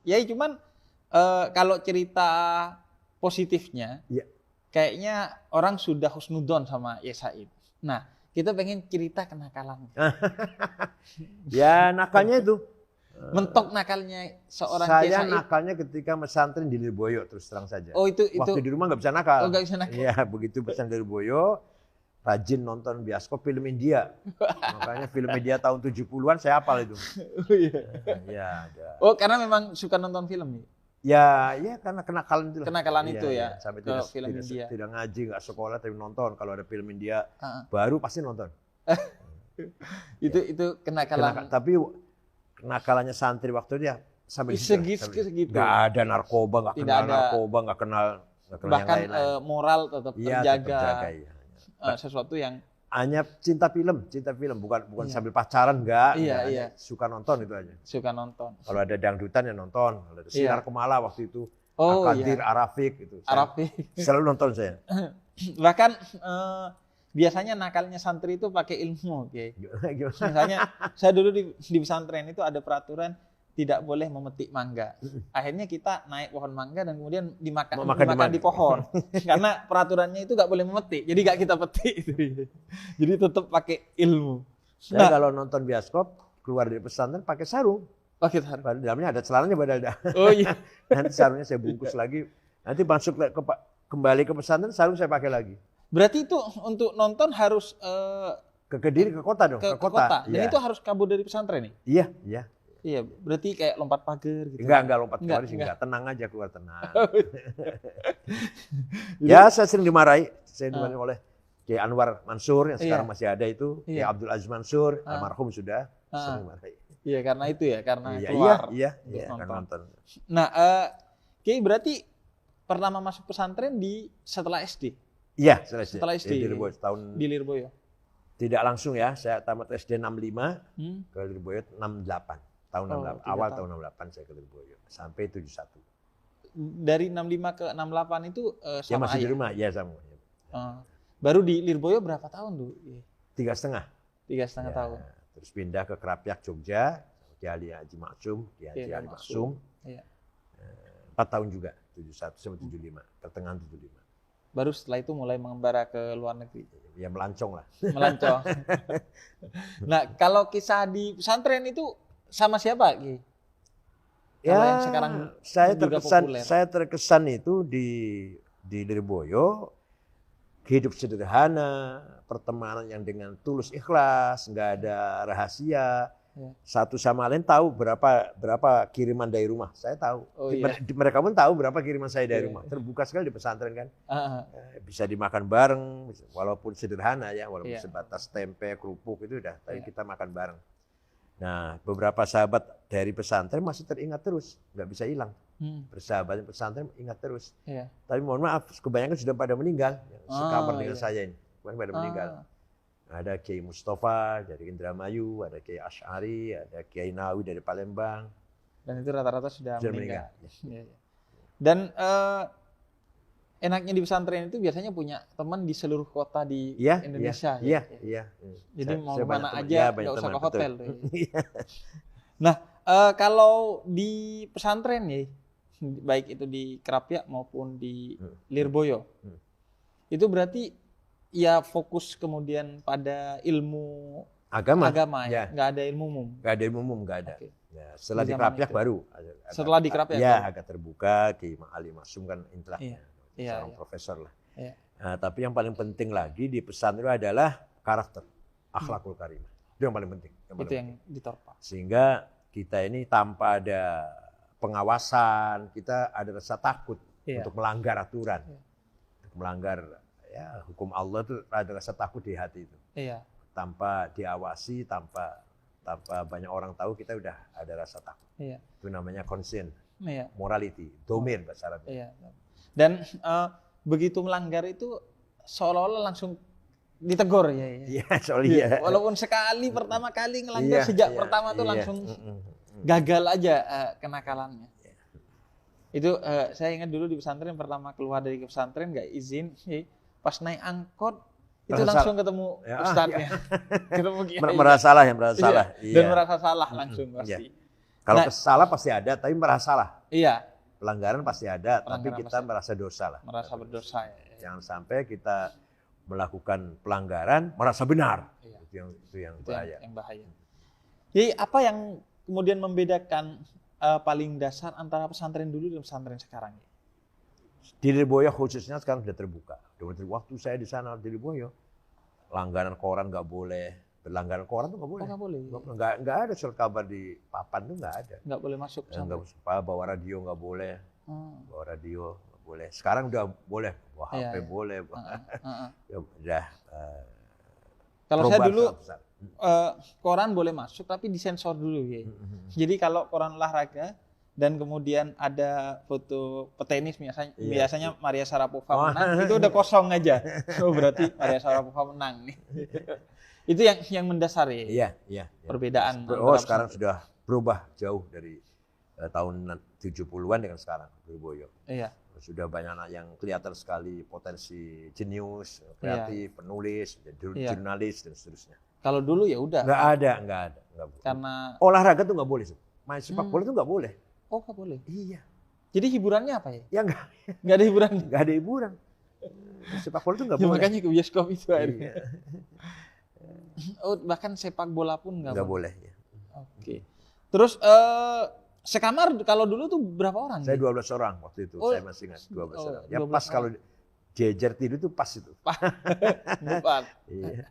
Ya cuman kalau cerita positifnya, kayaknya orang sudah husnudon sama Yai Said. Nah, kita pengen cerita kenakalannya. Ya nakalnya itu. Mentok nakalnya seorang Saya Yai Said. nakalnya ketika pesantren di Lirboyo, terus terang saja. Oh itu. Waktu di rumah nggak bisa nakal. Oh nggak bisa nakal. Iya, begitu pesantren di Lirboyo, rajin nonton bioskop film India. Makanya film India tahun 70-an saya hafal itu. Oh iya. Ya, oh karena memang suka nonton film nih. Ya karena kenakalan itu. Kenakalan itu ya. Sampai film India. Tidak ngaji, nggak sekolah, tapi nonton. Kalau ada film India baru pasti nonton. itu kenakalan. Tapi kenakalannya santri waktu dia sampai segitu. Nggak ada narkoba, nggak kenal narkoba, nggak kenal bahkan yang lain-lain. Moral tetap terjaga. Iya. Sesuatu yang hanya cinta film, bukan sambil pacaran enggak. Iya. Suka nonton itu aja. Suka nonton. Kalau ada dangdutan ya nonton, kalau ada sinar Kemala waktu itu, Akadir, Arafik itu. Arafik. Selalu nonton saya. Bahkan biasanya nakalnya santri itu pakai ilmu, oke. Misalnya saya dulu di pesantren itu ada peraturan tidak boleh memetik mangga. Akhirnya kita naik pohon mangga dan kemudian dimakan di pohon. Karena peraturannya itu nggak boleh memetik, jadi nggak kita petik. Jadi tetap pakai ilmu. Saya kalau nonton bioskop keluar dari pesantren pakai sarung. Pakai sarung. Dalamnya ada celananya padahal. Oh iya. Nanti sarungnya saya bungkus lagi. Nanti masuk kembali ke pesantren, sarung saya pakai lagi. Berarti itu untuk nonton harus ke Kediri, ke kota dong. Ke kota. Dan itu harus kabur dari pesantren nih? Iya. Iya, berarti kayak lompat pagar gitu. Enggak lompat pagar sih, enggak. Tenang aja keluar, tenang. Ya, saya sering dimarahi. Oleh Kiai Anwar Mansur yang sekarang masih ada itu, Kiai Abdul Aziz Mansur, almarhum sudah, sering dimarahi. Iya, karena itu ya, karena keluar. Iya, karena nonton. Nah, Kiai berarti pertama masuk pesantren setelah SD? Iya, setelah SD. Di Lirboyo. Tidak langsung ya, saya tamat SD 65, ke Lirboyo 68. Tahun 68, awal tahun 68 saya ke Lirboyo sampai 71. Dari 65 ke 68 itu sama ya masih ayah? Di rumah, ya sama. Baru di Lirboyo berapa tahun tuh? 3,5. 3,5 tahun. Terus pindah ke Krapyak Jogja, Kiai Haji Maksum, Kiai Ali Maksum. 4 tahun juga, 71 sampai 75, pertengahan 75. Baru setelah itu mulai mengembara ke luar negeri. Ya melancong lah. Melancong. Nah, kalau kisah di pesantren itu sama siapa, Ki? Ya, sekarang saya terkesan itu di Lirboyo, hidup sederhana, pertemanan yang dengan tulus ikhlas, nggak ada rahasia. Satu sama lain tahu berapa kiriman dari rumah. Saya tahu. Mereka pun tahu berapa kiriman saya dari rumah. Terbuka sekali di pesantren kan. Bisa dimakan bareng, walaupun sederhana ya, walaupun sebatas tempe, kerupuk itu udah. Tapi kita makan bareng. Nah, beberapa sahabat dari pesantren masih teringat terus, nggak bisa hilang. Persahabatan pesantren ingat terus. Tapi mohon maaf, kebanyakan sudah pada meninggal. Sekamar dengan saya ini, pada meninggal. Ada Kiai Mustafa dari Indramayu, ada Kiai Asy'ari, ada Kiai Nawi dari Palembang. Dan itu rata-rata sudah meninggal. Dan enaknya di pesantren itu biasanya punya teman di seluruh kota di Indonesia. Iya. Jadi mau kemana aja, nggak usah ke hotel. Nah, kalau di pesantren ya, baik itu di Krapyak maupun di Lirboyo, itu berarti ya fokus kemudian pada ilmu agama ya? Nggak ada ilmu umum? Nggak ada ilmu umum, nggak ada. Okay. Ya, setelah di Krapyak baru. Setelah di Krapyak? Ya, agak terbuka, Kiai Ali Maksum kan inteleknya. Seorang profesor lah. Nah, tapi yang paling penting lagi di pesantren itu adalah karakter, akhlakul karimah. Itu yang paling penting. Yang ditorpa. Sehingga kita ini tanpa ada pengawasan, kita ada rasa takut untuk melanggar aturan, untuk melanggar hukum Allah itu ada rasa takut di hati itu. Tanpa diawasi, tanpa banyak orang tahu, kita udah ada rasa takut. Itu namanya conscience, morality, domir bahasa Arabnya. Dan begitu melanggar itu seolah-olah langsung ditegur ya. Walaupun pertama kali ngelanggar sejak pertama tuh langsung gagal aja kenakalannya. Itu saya ingat dulu di pesantren pertama keluar dari pesantren nggak izin, pas naik angkot itu langsung ketemu ustadznya, ketemu kiai. Merasa salah. Dan merasa salah langsung pasti. Kalau salah pasti ada, tapi merasa salah. Iya. Pelanggaran pasti ada, tapi kita merasa dosa lah. Merasa berdosa. Jangan sampai kita melakukan pelanggaran merasa benar. Iya. Itu yang bahaya. Yang bahaya. Jadi apa yang kemudian membedakan paling dasar antara pesantren dulu dan pesantren sekarang? Di Lirboyo khususnya sekarang sudah terbuka. Waktu saya di sana di Lirboyo, langganan koran nggak boleh. Berlangganan koran tuh nggak boleh. Nggak boleh. Nggak ada surat kabar di papan tuh nggak ada. Nggak boleh masuk. Bawa radio nggak boleh. Bawa radio nggak boleh. Sekarang udah boleh. Bawa HP boleh. Ya udah. Kalau saya dulu koran boleh masuk tapi disensor dulu ya. Jadi kalau koran olahraga dan kemudian ada foto petenis biasanya Maria Sharapova menang, itu udah kosong aja. Oh berarti Maria Sharapova menang nih. Itu yang mendasari. Iya. Perbedaan. Sekarang sudah berubah jauh dari tahun 70-an dengan sekarang Lirboyo. Iya. Sudah banyak anak yang kelihatan sekali potensi jenius, kreatif, penulis, jurnalis dan seterusnya. Kalau dulu ya udah. Nggak ada. Karena olahraga tuh nggak boleh. Main sepak bola tuh nggak boleh. Oh nggak boleh. Iya. Jadi hiburannya apa ya? Ya nggak ada hiburan. Nggak ada hiburan. Sepak bola tuh nggak boleh. Makanya ke bioskop itu akhirnya. Oh bahkan sepak bola pun nggak boleh. Ya. Oke. Terus sekamar kalau dulu tuh berapa orang? Saya 12 orang waktu itu. Saya masih ingat 12 orang. Ya pas kalau jejer tidur tuh pas itu. Pas. Iya.